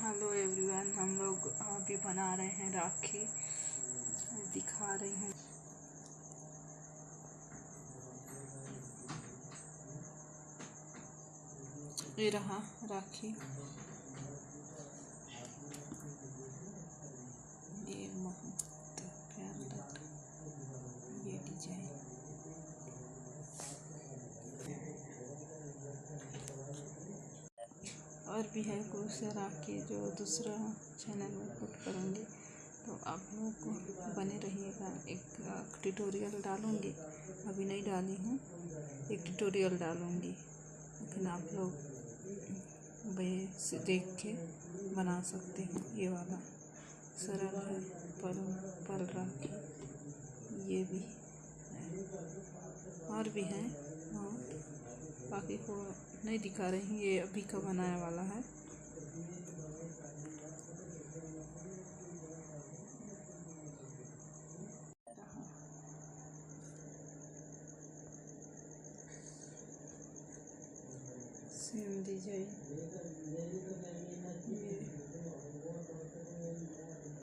Hello everyone, हम लोग अभी बना रहे हैं राखी। दिखा रही हूँ। ये रहा राखी। ये बहुत प्यारा लग रहा है ये डिजाइन। और भी है कुछ से राखी जो दूसरा चैनल में पुट करूँगी, तो आप लोग को बने रहिएगा। एक ट्यूटोरियल डालूँगी, अभी नहीं डाली हूँ, एक ट्यूटोरियल डालूँगी, लेकिन आप लोग से देख के बना सकते हैं। ये वाला सरल है, पल राखी। ये भी है और भी है, और बाकी को नहीं दिखा रही हूँ। ये अभी का बनाया वाला है। Same design.